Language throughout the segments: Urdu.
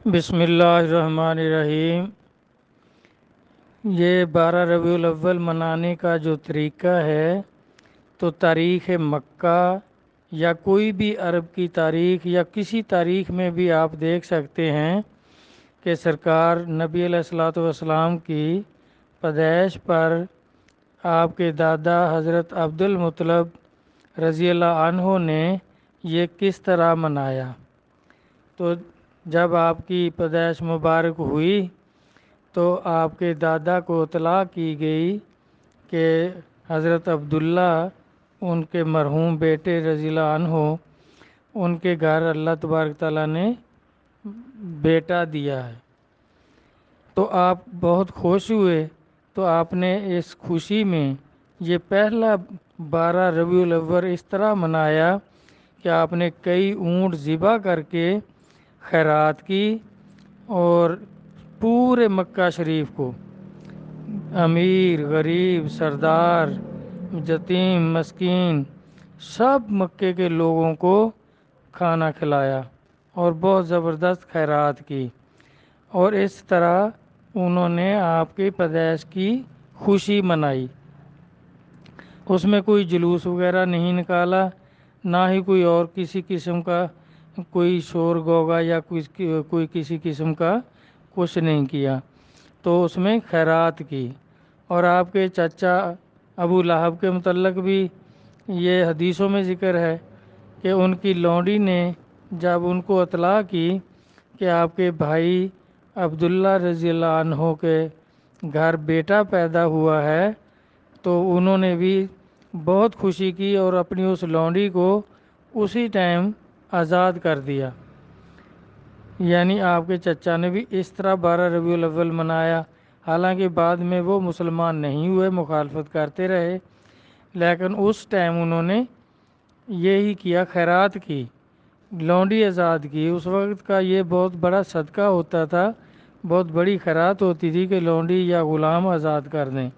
بسم اللہ الرحمن الرحیم۔ یہ 12 ربیع الاول منانے کا جو طریقہ ہے تو تاریخ مکہ یا کوئی بھی عرب کی تاریخ یا کسی تاریخ میں بھی آپ دیکھ سکتے ہیں کہ سرکار نبی علیہ الصلوۃ والسلام کی پیدائش پر آپ کے دادا حضرت عبد المطلب رضی اللہ عنہ نے یہ کس طرح منایا۔ تو جب آپ کی پیدائش مبارک ہوئی تو آپ کے دادا کو اطلاع کی گئی کہ حضرت عبداللہ ان کے مرحوم بیٹے رضی اللہ عنہ ان کے گھر اللہ تبارک تعالیٰ نے بیٹا دیا ہے، تو آپ بہت خوش ہوئے۔ تو آپ نے اس خوشی میں یہ پہلا 12 ربیع الاول اس طرح منایا کہ آپ نے کئی اونٹ ذبح کر کے خیرات کی، اور پورے مکہ شریف کو امیر غریب سردار یتیم مسکین سب مکے کے لوگوں کو کھانا کھلایا اور بہت زبردست خیرات کی، اور اس طرح انہوں نے آپ کی پیدائش کی خوشی منائی۔ اس میں کوئی جلوس وغیرہ نہیں نکالا، نہ ہی کوئی اور کسی قسم کا کوئی شور غوغا یا کوئی کسی قسم کا کچھ نہیں کیا، تو اس میں خیرات کی۔ اور آپ کے چچا ابو لہب کے متعلق بھی یہ حدیثوں میں ذکر ہے کہ ان کی لونڈی نے جب ان کو اطلاع کی کہ آپ کے بھائی عبداللہ رضی اللہ عنہ کے گھر بیٹا پیدا ہوا ہے، تو انہوں نے بھی بہت خوشی کی اور اپنی اس لونڈی کو اسی ٹائم آزاد کر دیا۔ یعنی آپ کے چچا نے بھی اس طرح 12 ربیع الاول منایا۔ حالانکہ بعد میں وہ مسلمان نہیں ہوئے، مخالفت کرتے رہے، لیکن اس ٹائم انہوں نے یہی کیا، خیرات کی، لونڈی آزاد کی۔ اس وقت کا یہ بہت بڑا صدقہ ہوتا تھا، بہت بڑی خیرات ہوتی تھی کہ لونڈی یا غلام آزاد کر دیں۔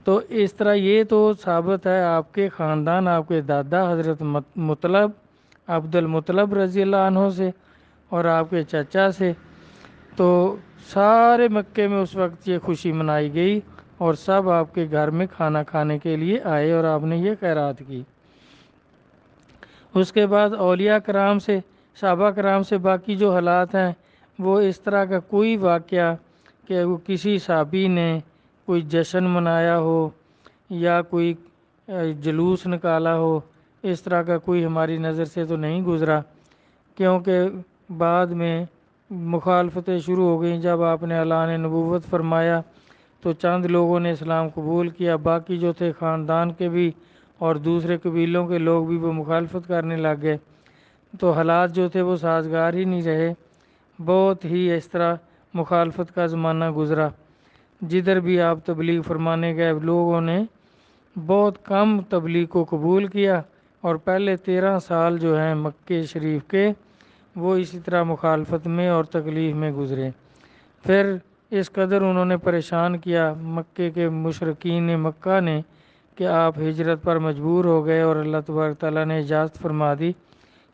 تو اس طرح یہ تو ثابت ہے آپ کے خاندان، آپ کے دادا حضرت مطلب عبد المطلب رضی اللہ عنہ سے اور آپ کے چچا سے، تو سارے مکے میں اس وقت یہ خوشی منائی گئی اور سب آپ کے گھر میں کھانا کھانے کے لیے آئے اور آپ نے یہ خیرات کی۔ اس کے بعد اولیاء کرام سے، صحابہ کرام سے باقی جو حالات ہیں، وہ اس طرح کا کوئی واقعہ کہ وہ کسی صحابی نے کوئی جشن منایا ہو یا کوئی جلوس نکالا ہو، اس طرح کا کوئی ہماری نظر سے تو نہیں گزرا، کیونکہ بعد میں مخالفتیں شروع ہو گئیں۔ جب آپ نے اعلان نبوت فرمایا تو چند لوگوں نے اسلام قبول کیا، باقی جو تھے خاندان کے بھی اور دوسرے قبیلوں کے لوگ بھی وہ مخالفت کرنے لگ گئے، تو حالات جو تھے وہ سازگار ہی نہیں رہے، بہت ہی اس طرح مخالفت کا زمانہ گزرا۔ جدھر بھی آپ تبلیغ فرمانے گئے لوگوں نے بہت کم تبلیغ کو قبول کیا، اور پہلے 13 سال جو ہیں مکے شریف کے وہ اسی طرح مخالفت میں اور تکلیف میں گزرے۔ پھر اس قدر انہوں نے پریشان کیا مکے کے مشرکین مکہ نے کہ آپ ہجرت پر مجبور ہو گئے، اور اللہ تبارک تعالیٰ نے اجازت فرما دی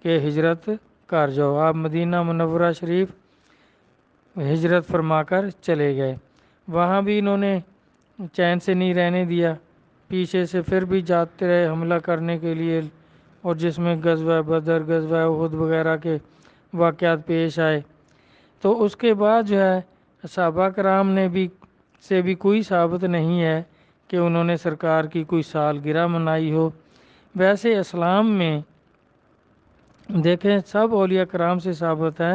کہ ہجرت کر جاؤ۔ آپ مدینہ منورہ شریف ہجرت فرما کر چلے گئے۔ وہاں بھی انہوں نے چین سے نہیں رہنے دیا، پیچھے سے پھر بھی جاتے رہے حملہ کرنے کے لیے، اور جس میں غزوہ بدر غزوہ احد وغیرہ کے واقعات پیش آئے۔ تو اس کے بعد جو ہے صحابہ کرام نے بھی کوئی ثابت نہیں ہے کہ انہوں نے سرکار کی کوئی سالگرہ منائی ہو۔ ویسے اسلام میں دیکھیں سب اولیاء کرام سے ثابت ہے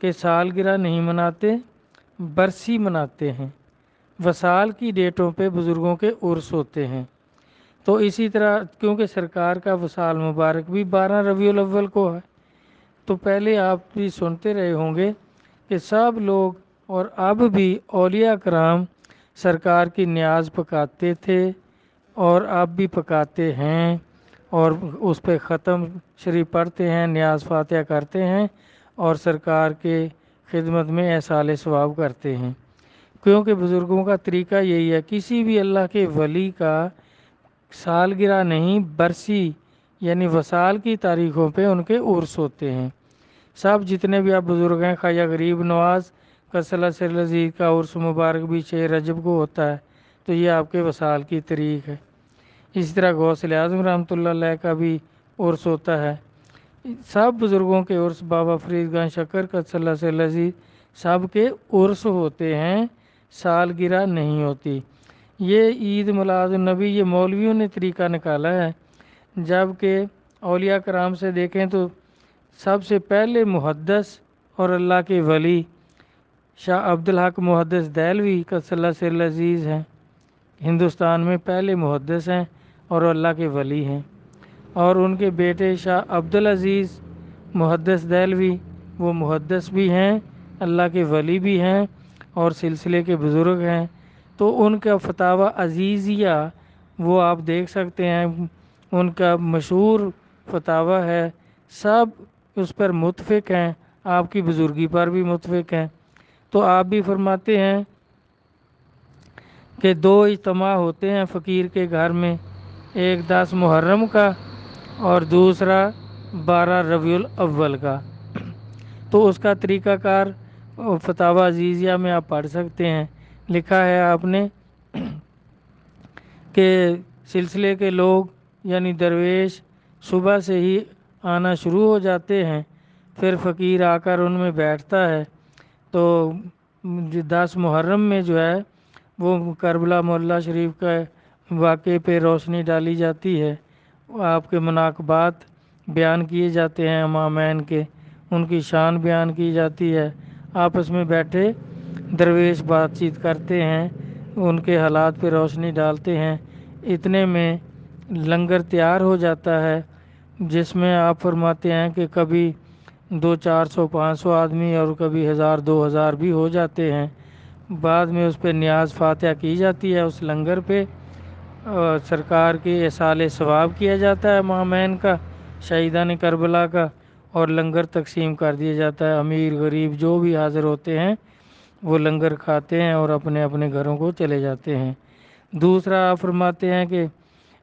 کہ سالگرہ نہیں مناتے، برسی مناتے ہیں، وصال کی ڈیٹوں پہ بزرگوں کے عرس ہوتے ہیں۔ تو اسی طرح کیونکہ سرکار کا وصال مبارک بھی 12 ربیع الاول کو ہے، تو پہلے آپ بھی سنتے رہے ہوں گے کہ سب لوگ اور اب بھی اولیاء کرام سرکار کی نیاز پکاتے تھے اور اب بھی پکاتے ہیں، اور اس پہ ختم شریف پڑھتے ہیں، نیاز فاتحہ کرتے ہیں اور سرکار کے خدمت میں ایصال ثواب کرتے ہیں، کیونکہ بزرگوں کا طریقہ یہی ہے۔ کسی بھی اللہ کے ولی کا سالگرہ نہیں، برسی یعنی وصال کی تاریخوں پہ ان کے عرس ہوتے ہیں۔ سب جتنے بھی آپ بزرگ ہیں، خواجہ غریب نواز کسلا سر لذیذ کا عرس مبارک بھی 6 رجب کو ہوتا ہے، تو یہ آپ کے وصال کی تاریخ ہے۔ اسی طرح غوث اعظم رحمۃ اللہ علیہ کا بھی عرس ہوتا ہے۔ سب بزرگوں کے عرس، بابا فرید گنج شکر قدس سر لذیذ سب کے عرس ہوتے ہیں، سالگرہ نہیں ہوتی۔ یہ عید میلاد النبی یہ مولویوں نے طریقہ نکالا ہے، جبکہ اولیاء کرام سے دیکھیں تو سب سے پہلے محدث اور اللہ کے ولی شاہ عبدالحق محدث دہلوی قدس سر لذیذ ہیں، ہندوستان میں پہلے محدث ہیں اور اللہ کے ولی ہیں۔ اور ان کے بیٹے شاہ عبدالعزیز محدث دہلوی وہ محدث بھی ہیں، اللہ کے ولی بھی ہیں اور سلسلے کے بزرگ ہیں۔ تو ان کا فتاوی عزیزیہ وہ آپ دیکھ سکتے ہیں، ان کا مشہور فتاوی ہے، سب اس پر متفق ہیں، آپ کی بزرگی پر بھی متفق ہیں۔ تو آپ بھی فرماتے ہیں کہ 2 اجتماع ہوتے ہیں فقیر کے گھر میں، ایک 10 محرم کا اور دوسرا 12 ربیع الاول کا۔ تو اس کا طریقہ کار فتاوی عزیزیہ میں آپ پڑھ سکتے ہیں۔ لکھا ہے آپ نے کہ سلسلے کے لوگ یعنی درویش صبح سے ہی آنا شروع ہو جاتے ہیں، پھر فقیر آ کر ان میں بیٹھتا ہے۔ تو 10 محرم میں جو ہے وہ کربلا معلیٰ شریف کا واقعے پہ روشنی ڈالی جاتی ہے، آپ کے مناقبات بیان کیے جاتے ہیں، امامین کے ان کی شان بیان کی جاتی ہے، آپس میں بیٹھے درویش بات چیت کرتے ہیں، ان کے حالات پہ روشنی ڈالتے ہیں۔ اتنے میں لنگر تیار ہو جاتا ہے، جس میں آپ فرماتے ہیں کہ کبھی 200-400 500 آدمی اور کبھی 1000-2000 بھی ہو جاتے ہیں۔ بعد میں اس پہ نیاز فاتحہ کی جاتی ہے، اس لنگر پہ اور سرکار کی احصال ثواب کیا جاتا ہے امامین کا، شہیدان کربلا کا، اور لنگر تقسیم کر دیا جاتا ہے۔ امیر غریب جو بھی حاضر ہوتے ہیں وہ لنگر کھاتے ہیں اور اپنے اپنے گھروں کو چلے جاتے ہیں۔ دوسرا آپ فرماتے ہیں کہ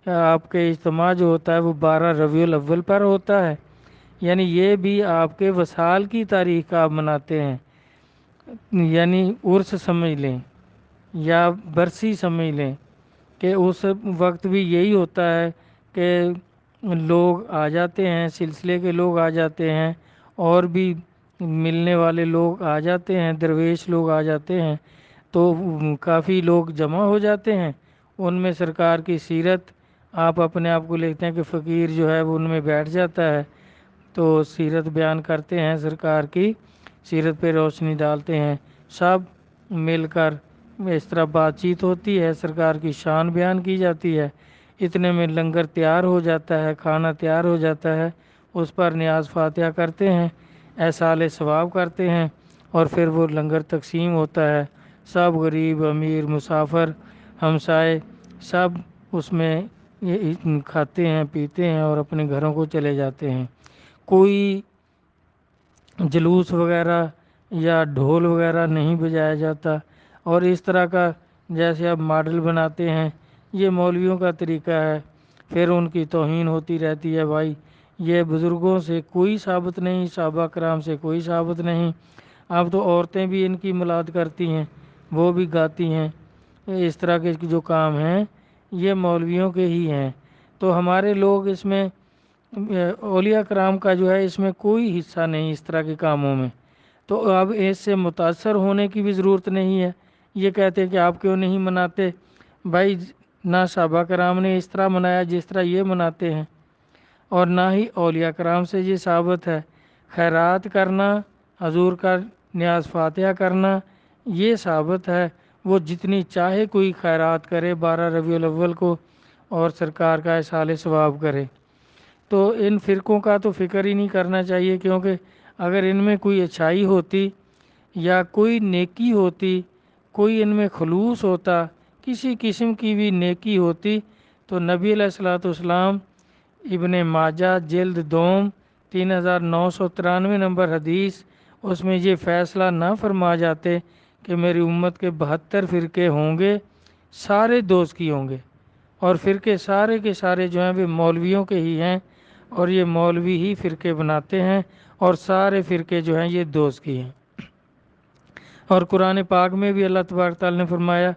آپ کے اجتماع جو ہوتا ہے وہ 12 ربیع الاول پر ہوتا ہے، یعنی یہ بھی آپ کے وصال کی تاریخ کا آپ مناتے ہیں، یعنی عرس سمجھ لیں یا برسی سمجھ لیں کہ اس وقت بھی یہی ہوتا ہے کہ لوگ آ جاتے ہیں، سلسلے کے لوگ آ جاتے ہیں اور بھی ملنے والے لوگ آ جاتے ہیں، درویش لوگ آ جاتے ہیں، تو کافی لوگ جمع ہو جاتے ہیں۔ ان میں سرکار کی سیرت آپ اپنے آپ کو لکھتے ہیں کہ فقیر جو ہے وہ ان میں بیٹھ جاتا ہے، تو سیرت بیان کرتے ہیں، سرکار کی سیرت پہ روشنی ڈالتے ہیں، سب مل کر اس طرح بات چیت ہوتی ہے، سرکار کی شان بیان کی جاتی ہے۔ اتنے میں لنگر تیار ہو جاتا ہے، کھانا تیار ہو جاتا ہے، اس پر نیاز فاتحہ کرتے ہیں، احصال ثواب کرتے ہیں، اور پھر وہ لنگر تقسیم ہوتا ہے۔ سب غریب امیر مسافر ہمسائے سب اس میں کھاتے ہیں پیتے ہیں اور اپنے گھروں کو چلے جاتے ہیں۔ کوئی جلوس وغیرہ یا ڈھول وغیرہ نہیں بجایا جاتا، اور اس طرح کا جیسے اب ماڈل بناتے ہیں، یہ مولویوں کا طریقہ ہے۔ پھر ان کی توہین ہوتی رہتی ہے، بھائی یہ بزرگوں سے کوئی ثابت نہیں، صحابہ کرام سے کوئی ثابت نہیں۔ اب تو عورتیں بھی ان کی ملاد کرتی ہیں، وہ بھی گاتی ہیں، اس طرح کے جو کام ہیں یہ مولویوں کے ہی ہیں۔ تو ہمارے لوگ اس میں اولیاء کرام کا جو ہے اس میں کوئی حصہ نہیں اس طرح کے کاموں میں، تو اب اس سے متاثر ہونے کی بھی ضرورت نہیں ہے۔ یہ کہتے ہیں کہ آپ کیوں نہیں مناتے، بھائی نہ صحابہ کرام نے اس طرح منایا جس طرح یہ مناتے ہیں، اور نہ ہی اولیاء کرام سے یہ ثابت ہے۔ خیرات کرنا، حضور کا نیاز فاتحہ کرنا یہ ثابت ہے، وہ جتنی چاہے کوئی خیرات کرے 12 ربیع الاول کو اور سرکار کا احصال ثواب کرے۔ تو ان فرقوں کا تو فکر ہی نہیں کرنا چاہیے، کیونکہ اگر ان میں کوئی اچھائی ہوتی یا کوئی نیکی ہوتی، کوئی ان میں خلوص ہوتا، کسی قسم کی بھی نیکی ہوتی، تو نبی علیہ الصلوۃ والسلام ابن ماجہ جلد دوم 3993 نمبر حدیث، اس میں یہ فیصلہ نہ فرما جاتے کہ میری امت کے 72 فرقے ہوں گے، سارے دوست کی ہوں گے، اور فرقے سارے کے سارے جو ہیں وہ مولویوں کے ہی ہیں، اور یہ مولوی ہی فرقے بناتے ہیں، اور سارے فرقے جو ہیں یہ دوست کی ہیں۔ اور قرآن پاک میں بھی اللہ تبارک تعالیٰ نے فرمایا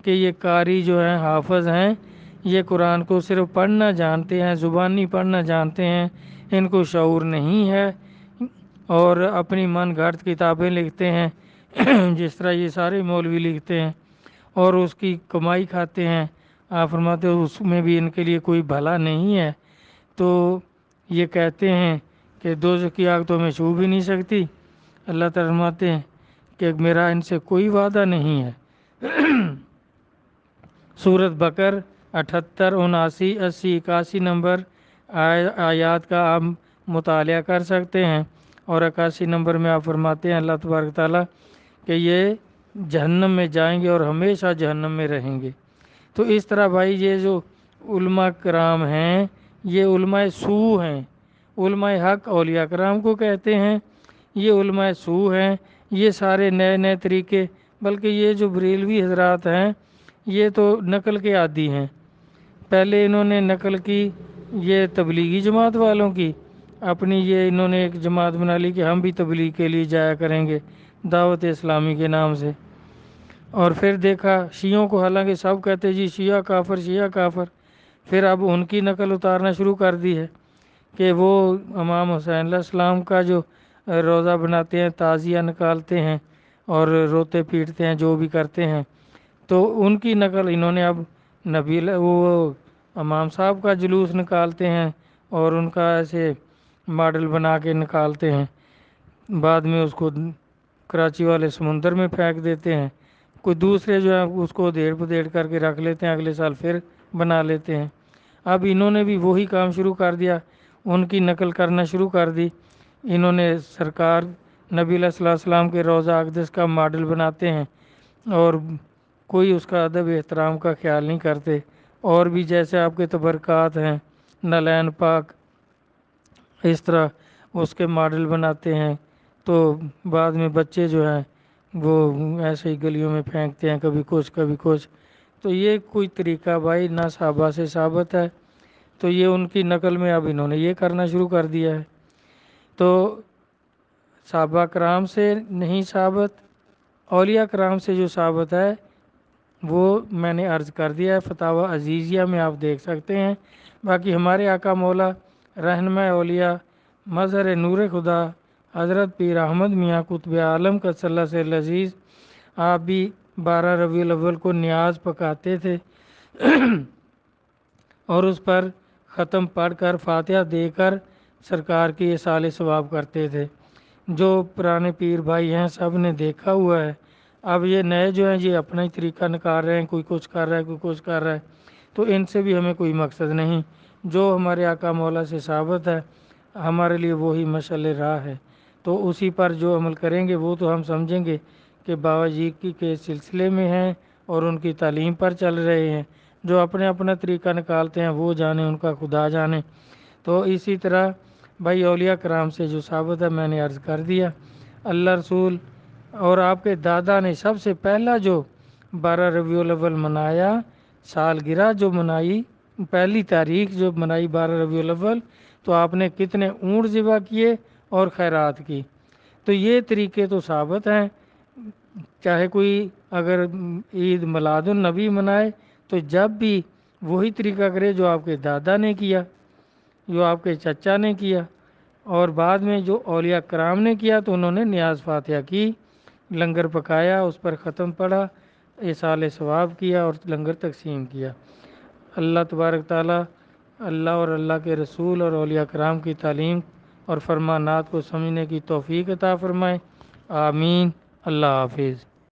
کہ یہ قاری جو ہیں، حافظ ہیں، یہ قرآن کو صرف پڑھنا جانتے ہیں، زبانی پڑھنا جانتے ہیں، ان کو شعور نہیں ہے، اور اپنی من گھڑت کتابیں لکھتے ہیں جس طرح یہ سارے مولوی لکھتے ہیں، اور اس کی کمائی کھاتے ہیں۔ آپ فرماتے ہو اس میں بھی ان کے لیے کوئی بھلا نہیں ہے، تو یہ کہتے ہیں کہ دوزخ کی آگ تو ہمیں چھو بھی نہیں سکتی۔ اللہ تعالیٰ فرماتے ہیں کہ میرا ان سے کوئی وعدہ نہیں ہے۔ سورۃ بقر 78، 79، 80، 81 نمبر آیات کا آپ مطالعہ کر سکتے ہیں، اور 81 نمبر میں آپ فرماتے ہیں اللہ تبارک تعالیٰ کہ یہ جہنم میں جائیں گے اور ہمیشہ جہنم میں رہیں گے۔ تو اس طرح بھائی یہ جو علماء کرام ہیں یہ علماء سو ہیں، علماء حق اولیاء کرام کو کہتے ہیں، یہ علماء سو ہیں، یہ سارے نئے نئے طریقے، بلکہ یہ جو بریلوی حضرات ہیں یہ تو نقل کے عادی ہیں۔ پہلے انہوں نے نقل کی یہ تبلیغی جماعت والوں کی، اپنی یہ انہوں نے ایک جماعت بنا لی کہ ہم بھی تبلیغ کے لیے جایا کریں گے دعوت اسلامی کے نام سے، اور پھر دیکھا شیعوں کو، حالانکہ سب کہتے جی شیعہ کافر، شیعہ کافر، پھر اب ان کی نقل اتارنا شروع کر دی ہے کہ وہ امام حسین علیہ السلام کا جو روزہ بناتے ہیں، تعزیہ نکالتے ہیں اور روتے پیٹتے ہیں، جو بھی کرتے ہیں، تو ان کی نقل انہوں نے اب وہ امام صاحب کا جلوس نکالتے ہیں اور ان کا ایسے ماڈل بنا کے نکالتے ہیں، بعد میں اس کو کراچی والے سمندر میں پھینک دیتے ہیں، کوئی دوسرے جو ہے اس کو ادھیڑ پدھیڑ کر کے رکھ لیتے ہیں، اگلے سال پھر بنا لیتے ہیں۔ اب انہوں نے بھی وہی کام شروع کر دیا، ان کی نقل کرنا شروع کر دی۔ انہوں نے سرکار نبی علیہ الصلوۃ والسلام کے روضہ اقدس کا ماڈل بناتے ہیں، اور کوئی اس کا ادب احترام کا خیال نہیں کرتے، اور بھی جیسے آپ کے تبرکات ہیں، نالین پاک، اس طرح اس کے ماڈل بناتے ہیں، تو بعد میں بچے جو ہیں وہ ایسے ہی گلیوں میں پھینکتے ہیں، کبھی کچھ کبھی کچھ۔ تو یہ کوئی طریقہ بھائی نہ صحابہ سے ثابت ہے، تو یہ ان کی نقل میں اب انہوں نے یہ کرنا شروع کر دیا ہے۔ تو صحابہ کرام سے نہیں ثابت، اولیاء کرام سے جو ثابت ہے وہ میں نے عرض کر دیا ہے، فتاوی عزیزیہ میں آپ دیکھ سکتے ہیں۔ باقی ہمارے آقا مولا رہنما اولیاء مظہر نور خدا حضرت پیر احمد میاں قطب عالم قدس اللہ سے العزیز، آپ بھی 12 ربیع الاول کو نیاز پکاتے تھے اور اس پر ختم پڑھ کر فاتحہ دے کر سرکار کی اصالِ ثواب کرتے تھے۔ جو پرانے پیر بھائی ہیں سب نے دیکھا ہوا ہے۔ اب یہ نئے جو ہیں یہ اپنا ہی طریقہ نکال رہے ہیں، کوئی کچھ کر رہا ہے، کوئی کچھ کر رہا ہے، تو ان سے بھی ہمیں کوئی مقصد نہیں۔ جو ہمارے آقا مولا سے ثابت ہے ہمارے لیے وہی مشعل راہ ہے، تو اسی پر جو عمل کریں گے وہ تو ہم سمجھیں گے کہ بابا جی کے سلسلے میں ہیں اور ان کی تعلیم پر چل رہے ہیں۔ جو اپنے اپنا طریقہ نکالتے ہیں وہ جانے، ان کا خدا جانے۔ تو اسی طرح بھائی اولیاء کرام سے جو ثابت ہے میں نے عرض کر دیا۔ اللہ رسول اور آپ کے دادا نے سب سے پہلا جو 12 ربیع الاول منایا، سالگرہ جو منائی، پہلی تاریخ جو منائی 12 ربیع الاول، تو آپ نے کتنے اونٹ ذبح کیے اور خیرات کی۔ تو یہ طریقے تو ثابت ہیں۔ چاہے کوئی اگر عید میلاد النبی منائے تو جب بھی وہی طریقہ کرے جو آپ کے دادا نے کیا، جو آپ کے چچا نے کیا، اور بعد میں جو اولیاء کرام نے کیا تو انہوں نے نیاز فاتحہ کی، لنگر پکایا، اس پر ختم پڑھا، ایصال ثواب کیا اور لنگر تقسیم کیا۔ اللہ تبارک تعالیٰ اللہ اور اللہ کے رسول اور اولیاء کرام کی تعلیم اور فرمانات کو سمجھنے کی توفیق عطا فرمائے، آمین۔ اللہ حافظ۔